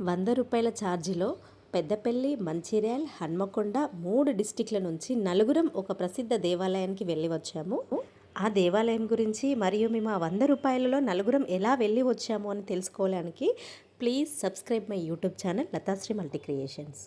రూ. 100 ఛార్జీలో పెద్దపల్లి, మంచిర్యాల్, హన్మకొండ 3 డిస్టిక్ల నుంచి నలుగురం ఒక ప్రసిద్ధ దేవాలయానికి వెళ్ళి వచ్చాము. ఆ దేవాలయం గురించి మరియు మేము ఆ రూ. 100లో నలుగురం ఎలా వెళ్ళి వచ్చాము అని తెలుసుకోవడానికి please subscribe my YouTube channel Latashri multi creations.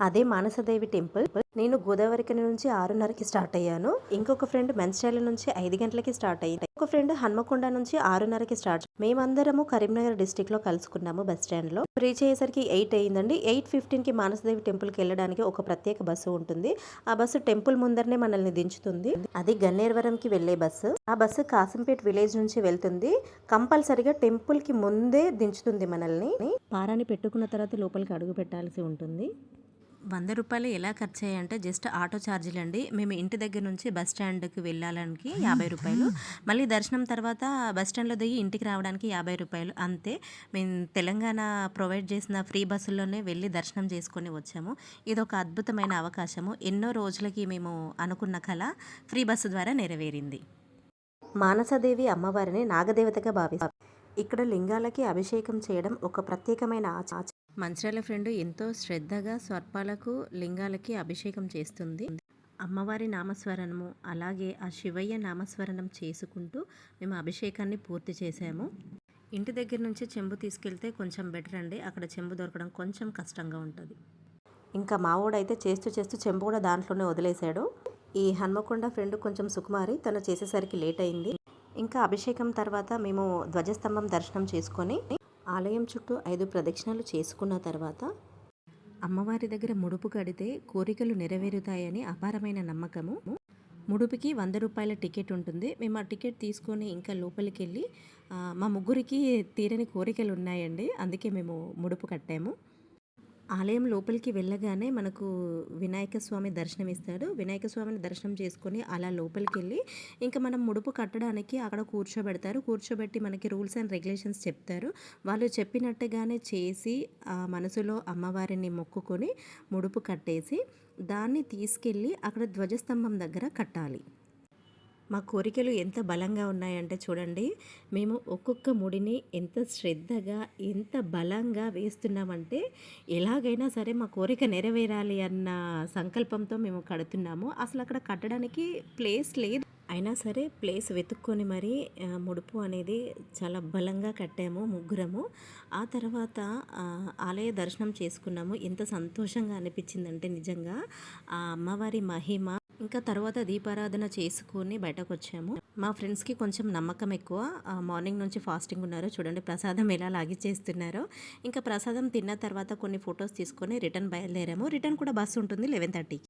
అదే మానసదేవి టెంపుల్. నేను గోదావరికని నుంచి 6:30కి స్టార్ట్ అయ్యాను. ఇంకొక ఫ్రెండ్ మంచిర్యాల నుంచి 5 గంటలకి స్టార్ట్ అయ్యింది. ఒక ఫ్రెండ్ హన్మకొండ నుంచి 6:30కి స్టార్ట్. మేమందరము కరీంనగర్ డిస్టిక్లో కలుసుకున్నాము బస్ స్టాండ్లో. రీచ్ అయ్యేసరికి 8 అయ్యిందండి. 8:15కి మానసదేవి టెంపుల్కి వెళ్ళడానికి ఒక ప్రత్యేక బస్సు ఉంటుంది. ఆ బస్సు టెంపుల్ ముందరనే మనల్ని దించుతుంది. అది గన్నేరువరంకి వెళ్లే బస్సు. ఆ బస్సు కాసింపేట్ విలేజ్ నుంచి వెళ్తుంది. కంపల్సరిగా టెంపుల్కి ముందే దించుతుంది మనల్ని. పారాని పెట్టుకున్న తర్వాత లోపలికి అడుగు పెట్టాల్సి ఉంటుంది. రూ. 100 ఎలా ఖర్చు అయ్యాయంటే జస్ట్ ఆటో ఛార్జీలు అండి. మేము ఇంటి దగ్గర నుంచి బస్ స్టాండ్కి వెళ్ళడానికి రూ. 50, మళ్ళీ దర్శనం తర్వాత బస్ స్టాండ్లో దిగి ఇంటికి రావడానికి రూ. 50 అంతే. మేము తెలంగాణ ప్రొవైడ్ చేసిన ఫ్రీ బస్సుల్లోనే వెళ్ళి దర్శనం చేసుకొని వచ్చాము. ఇది ఒక అద్భుతమైన అవకాశము. ఎన్నో రోజులకి మేము అనుకున్న కళ ఫ్రీ బస్సు ద్వారా నెరవేరింది. మానసదేవి అమ్మవారిని నాగదేవతగా భావిస్తారు. ఇక్కడ లింగాలకి అభిషేకం చేయడం ఒక ప్రత్యేకమైన ఆచారం. మంచిర్యాల ఫ్రెండ్ ఎంతో శ్రద్ధగా స్వర్పాలకు లింగాలకి అభిషేకం చేస్తుంది. అమ్మవారి నామస్మరణము అలాగే ఆ శివయ్య నామస్మరణం చేసుకుంటూ మేము అభిషేకాన్ని పూర్తి చేసాము. ఇంటి దగ్గర నుంచి చెంబు తీసుకెళ్తే కొంచెం బెటర్ అండి. అక్కడ చెంబు దొరకడం కొంచెం కష్టంగా ఉంటుంది. ఇంకా మావోడైతే చేస్తూ చేస్తూ చెంబు కూడా దాంట్లోనే వదిలేశాడు. ఈ హన్మకొండ ఫ్రెండ్ కొంచెం సుకుమారి, తను చేసేసరికి లేట్ అయింది. ఇంకా అభిషేకం తర్వాత మేము ధ్వజస్తంభం దర్శనం చేసుకొని ఆలయం చుట్టూ 5 ప్రదక్షిణలు చేసుకున్న తర్వాత అమ్మవారి దగ్గర ముడుపు కడితే కోరికలు నెరవేరుతాయని అపారమైన నమ్మకము. ముడుపుకి రూ. 100 టికెట్ ఉంటుంది. మేము ఆ టికెట్ తీసుకొని ఇంకా లోపలికి వెళ్ళి మా ముగ్గురికి తీరని కోరికలు ఉన్నాయండి. అందుకే మేము ముడుపు కట్టాము. ఆలయం లోపలికి వెళ్ళగానే మనకు వినాయక స్వామి దర్శనం ఇస్తాడు. వినాయక స్వామిని దర్శనం చేసుకొని అలా లోపలికి వెళ్ళి ఇంకా మనం ముడుపు కట్టడానికి అక్కడ కూర్చోబెడతారు. కూర్చోబెట్టి మనకి రూల్స్ అండ్ రెగ్యులేషన్స్ చెప్తారు. వాళ్ళు చెప్పినట్టుగానే చేసి మనసులో అమ్మవారిని మొక్కుకొని ముడుపు కట్టేసి దాన్ని తీసుకెళ్ళి అక్కడ ధ్వజస్తంభం దగ్గర కట్టాలి. మా కోరికలు ఎంత బలంగా ఉన్నాయంటే చూడండి, మేము ఒక్కొక్క ముడిని ఎంత శ్రద్ధగా ఎంత బలంగా వేస్తున్నామంటే ఎలాగైనా సరే మా కోరిక నెరవేరాలి అన్న సంకల్పంతో మేము కడుతున్నాము. అసలు అక్కడ కట్టడానికి ప్లేస్ లేదు. అయినా సరే ప్లేస్ వెతుక్కొని మరి ముడుపు అనేది చాలా బలంగా కట్టాము ముగ్గురము. ఆ తర్వాత ఆలయ దర్శనం చేసుకున్నాము. ఎంత సంతోషంగా అనిపించిందంటే నిజంగా ఆ అమ్మవారి మహిమ. ఇంకా తర్వాత దీపారాధన చేసుకొని బయటకు వచ్చాము. మా ఫ్రెండ్స్కి కొంచెం నమ్మకం ఎక్కువ. మార్నింగ్ నుంచి ఫాస్టింగ్ ఉన్నారు. చూడండి ప్రసాదం ఎలా లాగిచ్చేస్తున్నారో. ఇంకా ప్రసాదం తిన్న తర్వాత కొన్ని ఫొటోస్ తీసుకొని రిటర్న్ బయలుదేరాము. రిటర్న్ కూడా బస్సు ఉంటుంది 11:30కి.